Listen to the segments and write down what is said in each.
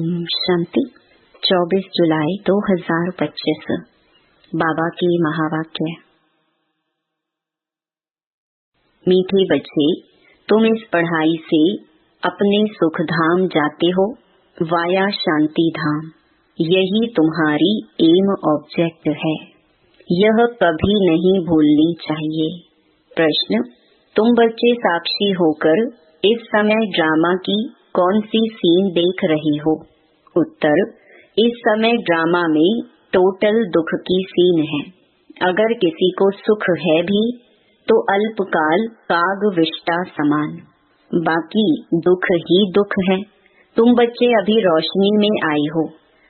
ओम शांति। 24 जुलाई 2025 बाबा के महावाक्य। मीठे बच्चे, तुम इस पढ़ाई से अपने सुख धाम जाते हो, वाया शांति धाम। यही तुम्हारी एम ऑब्जेक्ट है। यह कभी नहीं भूलनी चाहिए। प्रश्न: तुम बच्चे साक्षी होकर इस समय ड्रामा की कौन सी सीन देख रही हो? उत्तर: इस समय ड्रामा में टोटल दुख की सीन है। अगर किसी को सुख है भी तो अल्पकाल काग विष्टा समान, बाकी दुख ही दुख है। तुम बच्चे अभी रोशनी में आए हो,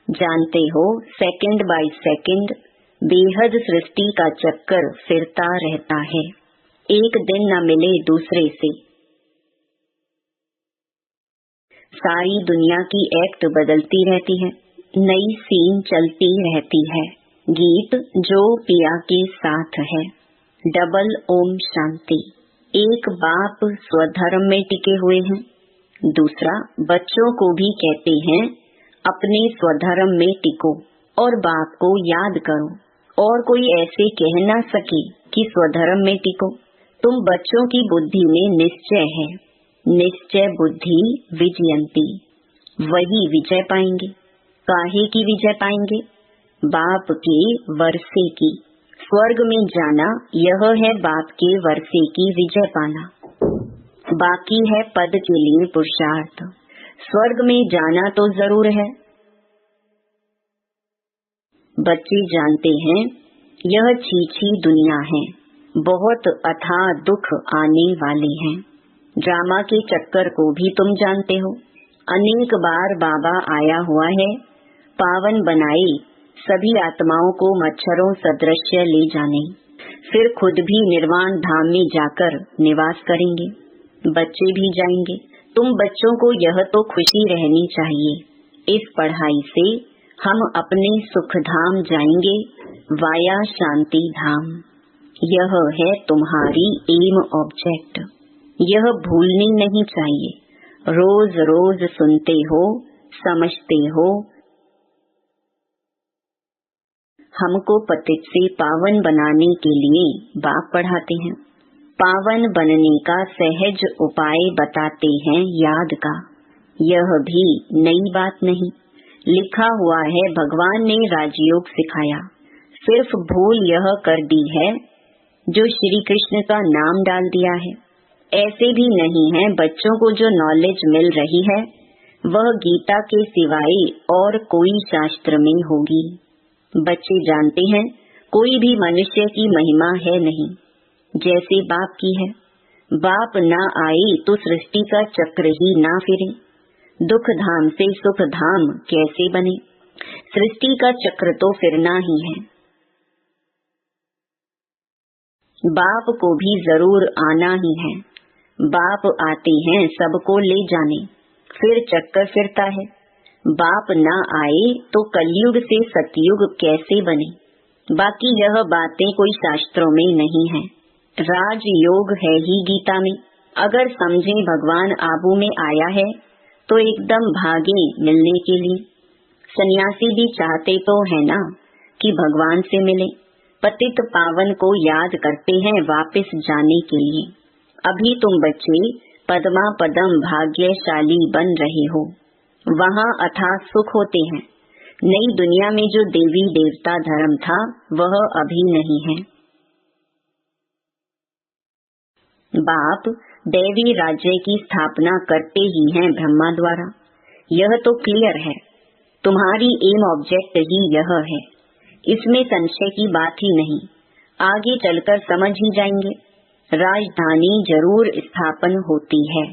जानते हो सेकंड बाय सेकंड बेहद सृष्टि का चक्कर फिरता रहता है। एक दिन न मिले दूसरे से। सारी दुनिया की एक्ट बदलती रहती है, नई सीन चलती रहती है। गीत जो पिया के साथ है। डबल ओम शांति। एक बाप स्वधर्म में टिके हुए हैं, दूसरा बच्चों को भी कहते हैं अपने स्वधर्म में टिको और बाप को याद करो, और कोई ऐसे कह ना सके कि स्वधर्म में टिको। तुम बच्चों की बुद्धि में निश्चय है, निश्चय बुद्धि विजयंती। वही विजय पाएंगे। काहे की विजय पाएंगे? बाप के वर्षे की। स्वर्ग में जाना यह है बाप के वर्षे की विजय पाना। बाकी है पद के लिए पुरुषार्थ। स्वर्ग में जाना तो जरूर है। बच्चे जानते हैं यह छीछी दुनिया है, बहुत अथाह दुख आने वाले हैं। ड्रामा के चक्कर को भी तुम जानते हो। अनेक बार बाबा आया हुआ है, पावन बनाए सभी आत्माओं को मच्छरों सदृश्य ले जाने, फिर खुद भी निर्वाण धाम में जाकर निवास करेंगे। बच्चे भी जाएंगे। तुम बच्चों को यह तो खुशी रहनी चाहिए, इस पढ़ाई से हम अपने सुख धाम जाएंगे, वाया शांति धाम। यह है तुम्हारी एम ऑब्जेक्ट। यह भूलनी नहीं चाहिए। रोज रोज सुनते हो, समझते हो। हमको पतित से पावन बनाने के लिए बाप पढ़ाते हैं। पावन बनने का सहज उपाय बताते हैं याद का। यह भी नई बात नहीं, लिखा हुआ है। भगवान ने राजयोग सिखाया, सिर्फ भूल यह कर दी है जो श्री कृष्ण का नाम डाल दिया है। ऐसे भी नहीं है बच्चों को जो नॉलेज मिल रही है वह गीता के सिवाय और कोई शास्त्र में होगी। बच्चे जानते हैं कोई भी मनुष्य की महिमा है नहीं जैसे बाप की है। बाप ना आए तो सृष्टि का चक्र ही ना फिरे। दुख धाम से सुख धाम कैसे बने? सृष्टि का चक्र तो फिरना ही है। बाप को भी जरूर आना ही है। बाप आते हैं सबको ले जाने, फिर चक्कर फिरता है। बाप ना आए तो कलयुग से सतयुग कैसे बने? बाकी यह बातें कोई शास्त्रों में नहीं है। राजयोग है ही गीता में। अगर समझे भगवान आबू में आया है तो एकदम भागे मिलने के लिए। सन्यासी भी चाहते तो है ना कि भगवान से मिले। पतित पावन को याद करते हैं वापस जाने के लिए। अभी तुम बच्चे पद्मा पदम भाग्यशाली बन रहे हो, वहाँ अथाह सुख होते हैं। नई दुनिया में जो देवी देवता धर्म था वह अभी नहीं है। बाप देवी राज्य की स्थापना करते ही हैं ब्रह्मा द्वारा। यह तो क्लियर है। तुम्हारी एम ऑब्जेक्ट ही यह है, इसमें संशय की बात ही नहीं। आगे चलकर समझ ही जाएंगे। राजधानी जरूर स्थापन होती है।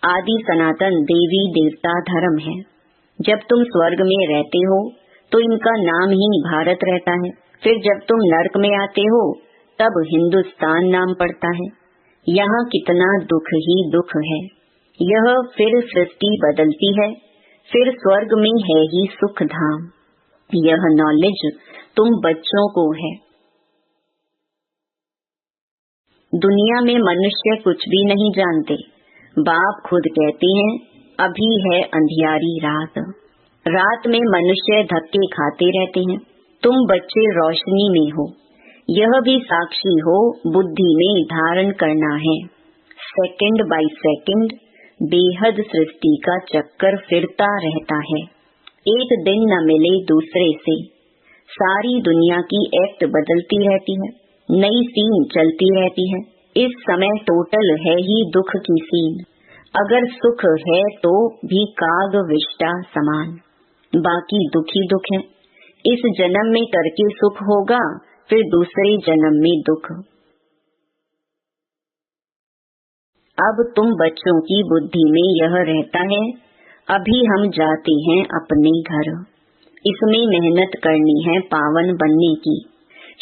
आदि सनातन देवी देवता धर्म है। जब तुम स्वर्ग में रहते हो तो इनका नाम ही भारत रहता है। फिर जब तुम नरक में आते हो तब हिंदुस्तान नाम पड़ता है। यहाँ कितना दुख ही दुख है। यह फिर सृष्टि बदलती है, फिर स्वर्ग में है ही सुख धाम। यह नॉलेज तुम बच्चों को है। दुनिया में मनुष्य कुछ भी नहीं जानते। बाप खुद कहते हैं अभी है अंधियारी रात। रात में मनुष्य धक्के खाते रहते हैं, तुम बच्चे रोशनी में हो, यह भी साक्षी हो, बुद्धि में धारण करना है। सेकंड बाय सेकंड बेहद सृष्टि का चक्कर फिरता रहता है, एक दिन न मिले दूसरे से। सारी दुनिया की एक्ट बदलती रहती है, नई सीन चलती रहती है। इस समय टोटल है ही दुख की सीन, अगर सुख है तो भी काग विष्टा समान, बाकी दुखी दुख है। इस जन्म में करके सुख होगा, फिर दूसरे जन्म में दुख। अब तुम बच्चों की बुद्धि में यह रहता है, अभी हम जाते हैं अपने घर, इसमें मेहनत करनी है पावन बनने की।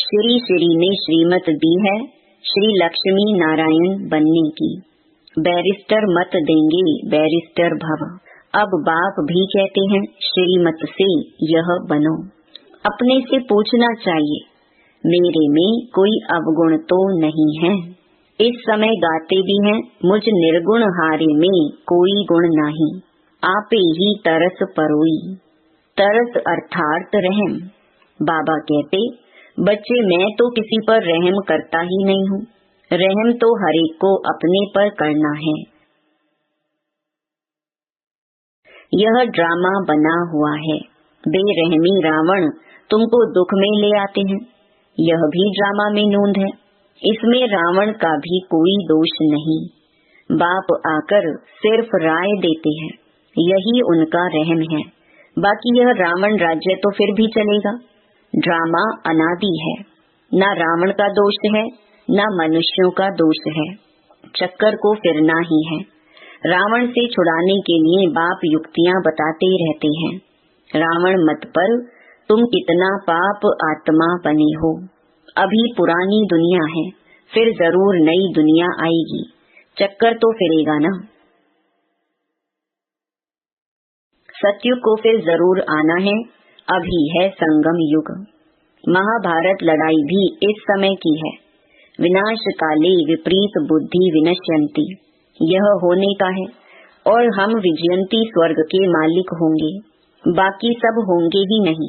श्री श्री ने श्रीमत दी है श्री लक्ष्मी नारायण बनने की। बैरिस्टर मत देंगे बैरिस्टर भव, अब बाप भी कहते हैं श्रीमत से यह बनो। अपने से पूछना चाहिए, मेरे में कोई अवगुण तो नहीं है। इस समय गाते भी हैं, मुझ निर्गुण हारे में कोई गुण नहीं, आपे ही तरस परोई। तरस अर्थात रहम। बाबा कहते, बच्चे मैं तो किसी पर रहम करता ही नहीं हूँ, रहम तो हर एक को अपने पर करना है। यह ड्रामा बना हुआ है, बेरहमी रावण तुमको दुख में ले आते हैं, यह भी ड्रामा में नोंद है, इसमें रावण का भी कोई दोष नहीं। बाप आकर सिर्फ राय देते हैं, यही उनका रहम है, बाकी यह रावण राज्य तो फिर भी चलेगा। ड्रामा अनादि है, न रावण का दोष है न मनुष्यों का दोष है, चक्कर को फिरना ही है। रावण से छुड़ाने के लिए बाप युक्तियां बताते रहते हैं। रावण मत पर तुम कितना पाप आत्मा बने हो, अभी पुरानी दुनिया है, फिर जरूर नई दुनिया आएगी, चक्कर तो फिरेगा ना। सतयुग को फिर जरूर आना है, अभी है संगम युग। महाभारत लड़ाई भी इस समय की है। विनाश काले विपरीत बुद्धि विनश्यंती, यह होने का है, और हम विजयंती स्वर्ग के मालिक होंगे, बाकी सब होंगे ही नहीं,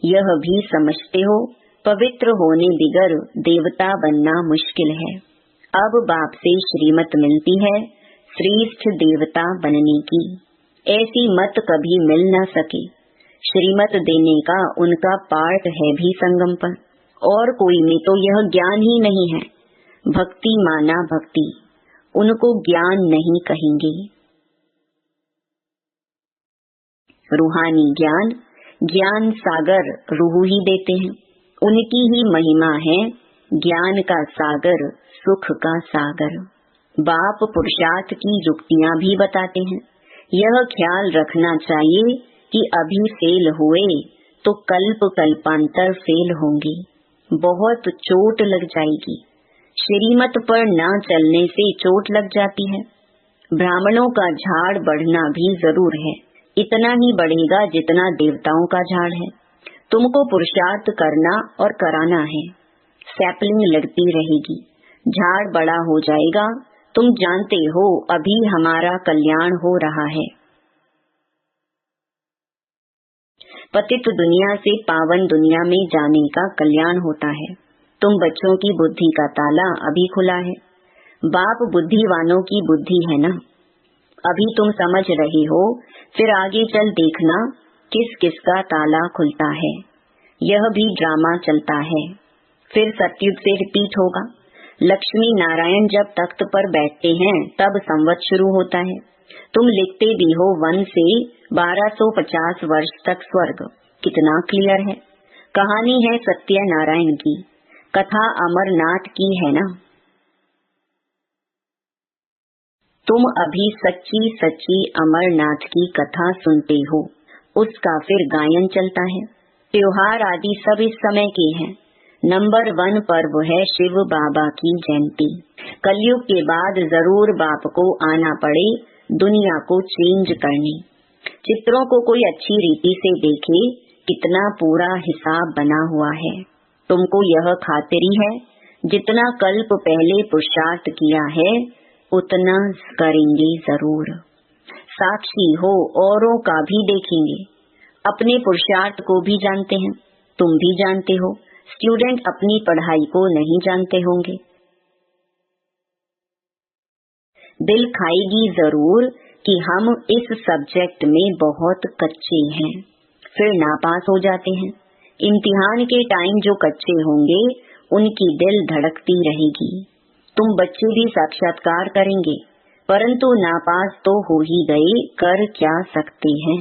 यह भी समझते हो। पवित्र होने बिगर देवता बनना मुश्किल है। अब बाप से श्रीमत मिलती है श्रेष्ठ देवता बनने की, ऐसी मत कभी मिल न सके। श्रीमत देने का उनका पार्ट है भी संगम पर, और कोई में तो यह ज्ञान ही नहीं है। भक्ति माना भक्ति, उनको ज्ञान नहीं कहेंगे। रूहानी ज्ञान, ज्ञान सागर रूह ही देते हैं, उनकी ही महिमा है ज्ञान का सागर, सुख का सागर। बाप पुरुषार्थ की युक्तियां भी बताते हैं। यह ख्याल रखना चाहिए कि अभी फेल हुए तो कल्प कल्पांतर फेल होंगे, बहुत चोट लग जाएगी। श्रीमत पर न चलने से चोट लग जाती है। ब्राह्मणों का झाड़ बढ़ना भी जरूर है, इतना ही बढ़ेगा जितना देवताओं का झाड़ है। तुमको पुरुषार्थ करना और कराना है। सैपलिंग लगती रहेगी, झाड़ बड़ा हो जाएगा। तुम जानते हो अभी हमारा कल्याण हो रहा है। पतित दुनिया से पावन दुनिया में जाने का कल्याण होता है। तुम बच्चों की बुद्धि का ताला अभी खुला है। बाप बुद्धिवानों की बुद्धि है ना, अभी तुम समझ रहे हो, फिर आगे चल देखना किस किस का ताला खुलता है। यह भी ड्रामा चलता है, फिर सतयुग से रिपीट होगा। लक्ष्मी नारायण जब तख्त पर बैठते हैं तब संवत शुरू होता है। तुम लिखते भी हो 1 से 1250 वर्ष तक स्वर्ग, कितना क्लियर है। कहानी है सत्य नारायण की, कथा अमरनाथ की है ना। तुम अभी सच्ची सच्ची अमरनाथ की कथा सुनते हो, उसका फिर गायन चलता है। त्योहार आदि सब इस समय के हैं। नंबर 1 पर्व है शिव बाबा की जयंती। कलयुग के बाद जरूर बाप को आना पड़े दुनिया को चेंज करने। चित्रों को कोई अच्छी रीति से देखे, कितना पूरा हिसाब बना हुआ है। तुमको यह खातिरी है, जितना कल्प पहले पुरुषार्थ किया है उतना करेंगे जरूर। साक्षी हो, औरों का भी देखेंगे। अपने पुरुषार्थ को भी जानते हैं, तुम भी जानते हो। स्टूडेंट अपनी पढ़ाई को नहीं जानते होंगे। दिल खाएगी जरूर कि हम इस सब्जेक्ट में बहुत कच्चे हैं, फिर नापास हो जाते हैं। इम्तिहान के टाइम जो कच्चे होंगे उनकी दिल धड़कती रहेगी। तुम बच्चे भी साक्षात्कार करेंगे, परंतु नापास तो हो ही गए, कर क्या सकते हैं।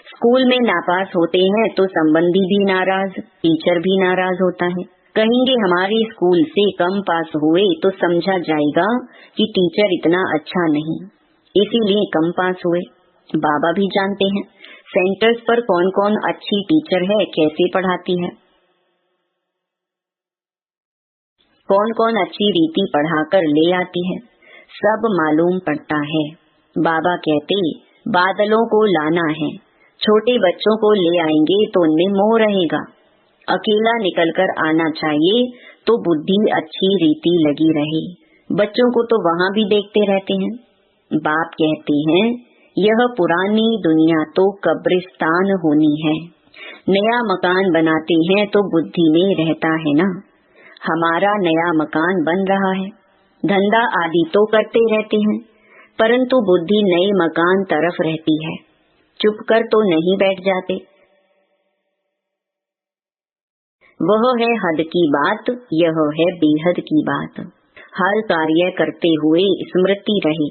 स्कूल में नापास होते हैं तो संबंधी भी नाराज, टीचर भी नाराज होता है। कहेंगे हमारे स्कूल से कम पास हुए तो समझा जाएगा कि टीचर इतना अच्छा नहीं, इसीलिए कम पास हुए। बाबा भी जानते हैं सेंटर्स पर कौन कौन अच्छी टीचर है, कैसे पढ़ाती है, कौन कौन अच्छी रीति पढ़ाकर ले आती है, सब मालूम पड़ता है। बाबा कहते बादलों को लाना है, छोटे बच्चों को ले आएंगे तो उनमें मोह रहेगा। अकेला निकलकर आना चाहिए तो बुद्धि अच्छी रीति लगी रहे। बच्चों को तो वहाँ भी देखते रहते हैं। बाप कहते हैं यह पुरानी दुनिया तो कब्रिस्तान होनी है। नया मकान बनाते हैं तो बुद्धि में रहता है ना, हमारा नया मकान बन रहा है। धंधा आदि तो करते रहते हैं, परंतु बुद्धि नए मकान तरफ रहती है। चुप कर तो नहीं बैठ जाते। वह है हद की बात, यह है बेहद की बात। हर कार्य करते हुए स्मृति रहे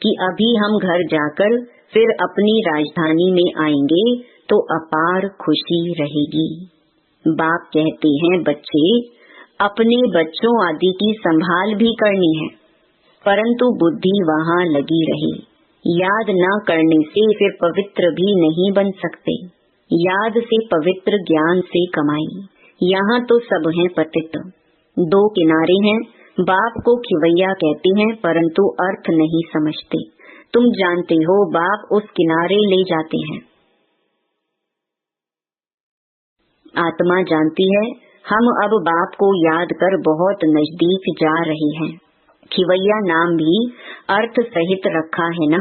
कि अभी हम घर जाकर फिर अपनी राजधानी में आएंगे तो अपार खुशी रहेगी। बाप कहते हैं बच्चे, अपने बच्चों आदि की संभाल भी करनी है, परंतु बुद्धि वहाँ लगी रहे। याद न करने से फिर पवित्र भी नहीं बन सकते। याद से पवित्र, ज्ञान से कमाई। यहाँ तो सब हैं पतित। दो किनारे हैं। बाप को खिवैया कहते हैं, परंतु अर्थ नहीं समझते। तुम जानते हो बाप उस किनारे ले जाते हैं। आत्मा जानती है हम अब बाप को याद कर बहुत नजदीक जा रहे हैं। खिवैया नाम भी अर्थ सहित रखा है ना।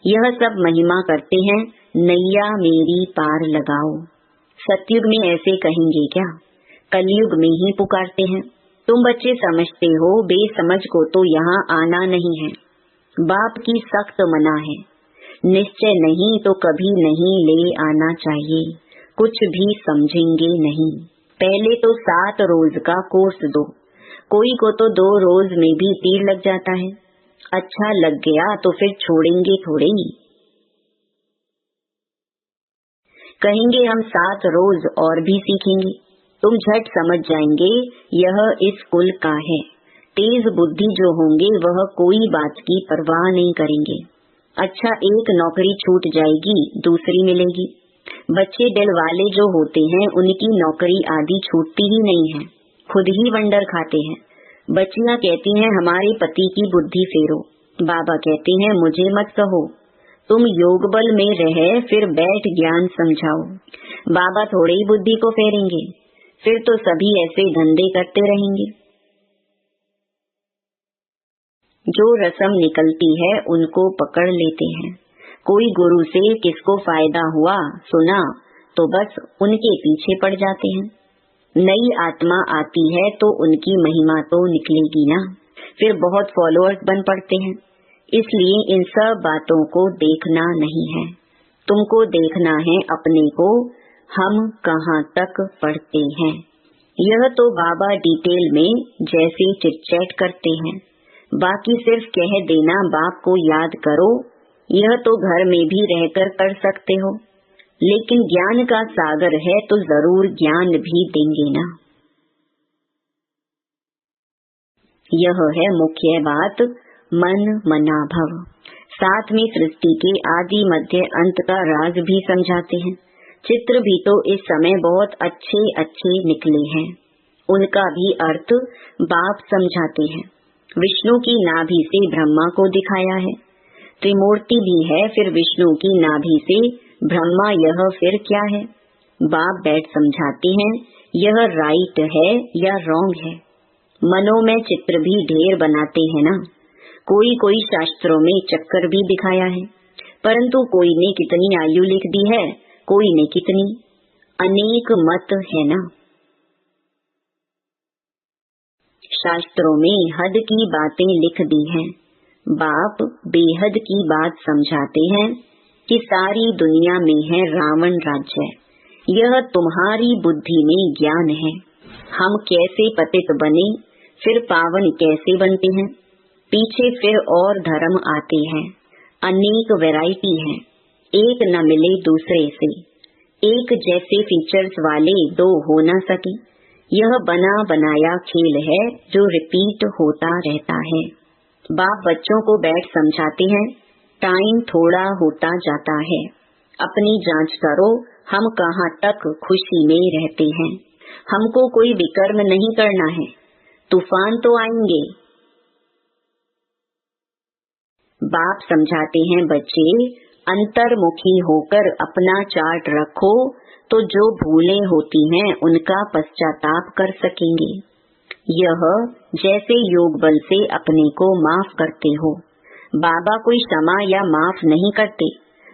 यह सब महिमा करते हैं, नैया मेरी पार लगाओ। सतयुग में ऐसे कहेंगे क्या? कलयुग में ही पुकारते हैं। तुम बच्चे समझते हो, बेसमझ को तो यहाँ आना नहीं है। बाप की सख्त मना है। निश्चय नहीं तो कभी नहीं ले आना चाहिए। कुछ भी समझेंगे नहीं। पहले तो 7 रोज का कोर्स दो। कोई को तो 2 रोज में भी तीर लग जाता है। अच्छा लग गया तो फिर छोड़ेंगे थोड़े ही। कहेंगे हम 7 रोज और भी सीखेंगे। तुम झट समझ जाएंगे यह इस कुल का है। तेज बुद्धि जो होंगे वह कोई बात की परवाह नहीं करेंगे। अच्छा, एक नौकरी छूट जाएगी, दूसरी मिलेगी। बच्चे दिल वाले जो होते हैं उनकी नौकरी आदि छूटती ही नहीं है, खुद ही वंडर खाते हैं। बच्चियां कहती हैं हमारे पति की बुद्धि फेरो। बाबा कहते हैं मुझे मत कहो, तुम योग बल में रहे फिर बैठ ज्ञान समझाओ। बाबा थोड़े ही बुद्धि को फेरेंगे, फिर तो सभी ऐसे धंधे करते रहेंगे। जो रस्म निकलती है उनको पकड़ लेते हैं। कोई गुरु से किसको फायदा हुआ सुना तो बस उनके पीछे पड़ जाते हैं। नई आत्मा आती है तो उनकी महिमा तो निकलेगी ना, फिर बहुत फॉलोअर्स बन पड़ते हैं। इसलिए इन सब बातों को देखना नहीं है, तुमको देखना है अपने को, हम कहाँ तक पढ़ते हैं। यह तो बाबा डिटेल में जैसे चिट-चैट करते हैं, बाकी सिर्फ कह देना बाप को याद करो, यह तो घर में भी रहकर कर सकते हो। लेकिन ज्ञान का सागर है तो जरूर ज्ञान भी देंगे ना। यह है मुख्य बात, मन मना भव। साथ में सृष्टि के आदि मध्य अंत का राज भी समझाते हैं। चित्र भी तो इस समय बहुत अच्छे अच्छे निकले हैं, उनका भी अर्थ बाप समझाते हैं। विष्णु की नाभि से ब्रह्मा को दिखाया है। त्रिमूर्ति भी है, फिर विष्णु की नाभि से ब्रह्मा, यह फिर क्या है? बाप बैठ समझाते हैं यह राइट है या रॉन्ग है। मनों में चित्र भी ढेर बनाते हैं ना। कोई कोई शास्त्रों में चक्कर भी दिखाया है, परंतु कोई ने कितनी आयु लिख दी है कोई ने कितनी, अनेक मत है ना। शास्त्रों में हद की बातें लिख दी हैं। बाप बेहद की बात समझाते हैं कि सारी दुनिया में है रावण राज्य। यह तुम्हारी बुद्धि में ज्ञान है। हम कैसे पतित बने, फिर पावन कैसे बनते हैं। पीछे फिर और धर्म आते हैं। अनेक वैरायटी है, एक न मिले दूसरे से। एक जैसे फीचर्स वाले दो हो न सके। यह बना बनाया खेल है जो रिपीट होता रहता है। बाप बच्चों को बैठ समझाते हैं, टाइम थोड़ा होता जाता है। अपनी जांच करो, हम कहाँ तक खुशी में रहते हैं। हमको कोई विकर्म नहीं करना है। तूफान तो आएंगे। बाप समझाते हैं, बच्चे अंतर्मुखी होकर अपना चार्ट रखो तो जो भूलें होती हैं उनका पश्चाताप कर सकेंगे। यह जैसे योग बल से अपने को माफ करते हो। बाबा कोई क्षमा या माफ नहीं करते।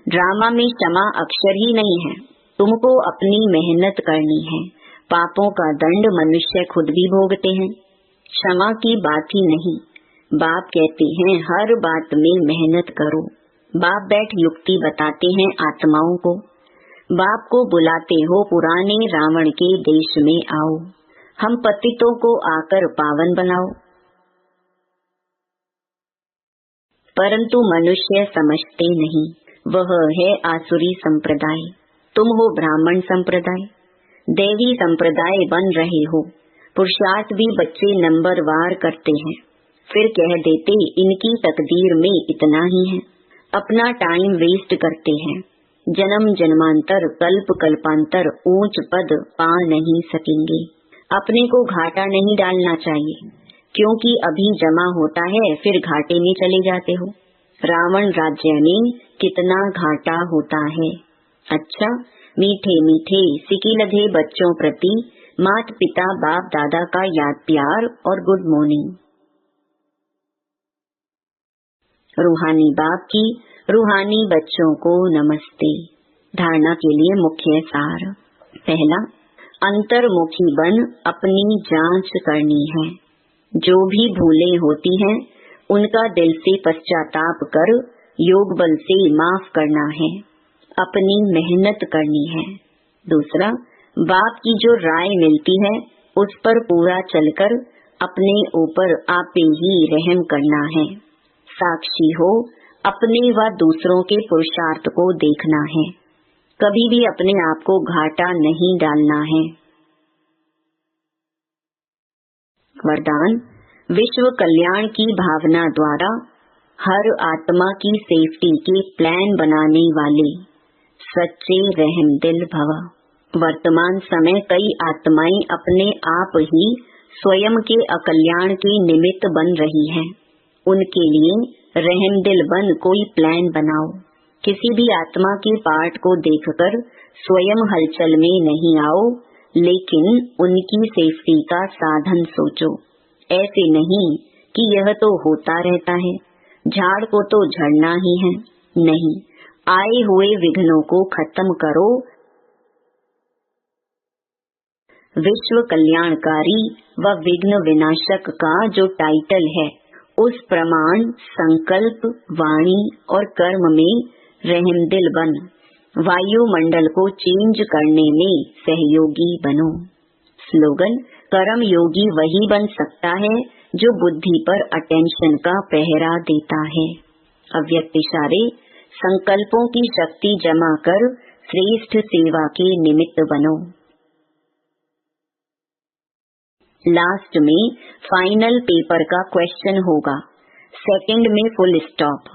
ड्रामा में क्षमा अक्षर ही नहीं है। तुमको अपनी मेहनत करनी है। पापों का दंड मनुष्य खुद भी भोगते हैं। क्षमा की बात ही नहीं। बाप कहते हैं हर बात में मेहनत करो। बाप बैठ युक्ति बताते हैं आत्माओं को। बाप को बुलाते हो पुराने रावण के देश में आओ। हम पतितों को आकर पावन बनाओ। परंतु मनुष्य समझते नहीं। वह है आसुरी संप्रदाय, तुम हो ब्राह्मण संप्रदाय। देवी संप्रदाय बन रहे हो। पुरुषार्थ भी बच्चे नंबर वार करते हैं। फिर कह देते इनकी तकदीर में इतना ही है। अपना टाइम वेस्ट करते हैं। जन्म जन्मांतर कल्प कल्पांतर ऊंच पद पा नहीं सकेंगे। अपने को घाटा नहीं डालना चाहिए, क्योंकि अभी जमा होता है फिर घाटे में चले जाते हो। रावण राज्य में कितना घाटा होता है। अच्छा, मीठे मीठे सिकिलधे बच्चों प्रति माता पिता बाप दादा का याद प्यार और गुड मॉर्निंग। रूहानी बाप की रूहानी बच्चों को नमस्ते। धारणा के लिए मुख्य सार। पहला, अंतर्मुखी बन अपनी जांच करनी है। जो भी भूलें होती हैं उनका दिल से पश्चाताप कर योग बल से माफ करना है। अपनी मेहनत करनी है। दूसरा, बाप की जो राय मिलती है उस पर पूरा चलकर अपने ऊपर आपे ही रहम करना है। साक्षी हो, अपने व दूसरों के पुरुषार्थ को देखना है। कभी भी अपने आप को घाटा नहीं डालना है। वरदान, विश्व कल्याण की भावना द्वारा हर आत्मा की सेफ्टी के प्लान बनाने वाले सच्चे रहम दिल भव। वर्तमान समय कई आत्माएं अपने आप ही स्वयं के अकल्याण के निमित्त बन रही हैं। उनके लिए रहम दिल बन कोई प्लान बनाओ। किसी भी आत्मा के पार्ट को देखकर स्वयं हलचल में नहीं आओ, लेकिन उनकी सेफ्टी का साधन सोचो। ऐसे नहीं कि यह तो होता रहता है, झाड़ को तो झड़ना ही है। नहीं, आए हुए विघ्नों को खत्म करो। विश्व कल्याणकारी व विघ्न विनाशक का जो टाइटल है उस प्रमाण संकल्प, वाणी और कर्म में रहम दिल बन वायुमंडल को चेंज करने में सहयोगी बनो। स्लोगन, कर्म योगी वही बन सकता है जो बुद्धि पर अटेंशन का पहरा देता है। अव्यक्त इशारे, संकल्पों की शक्ति जमा कर श्रेष्ठ सेवा के निमित्त बनो। लास्ट में फाइनल पेपर का क्वेश्चन होगा। सेकंड में फुल स्टॉप।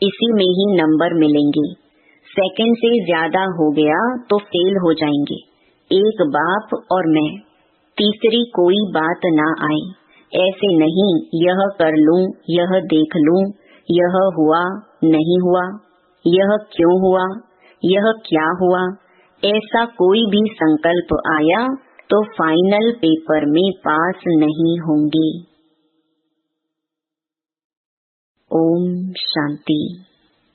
इसी में ही नंबर मिलेंगे। सेकंड से ज्यादा हो गया तो फेल हो जाएंगे। एक बाप और मैं, तीसरी कोई बात ना आए। ऐसे नहीं यह कर लूं, यह देख लूं, यह हुआ नहीं हुआ, यह क्यों हुआ, यह क्या हुआ। ऐसा कोई भी संकल्प आया तो फाइनल पेपर में पास नहीं होंगे। ओम शांति।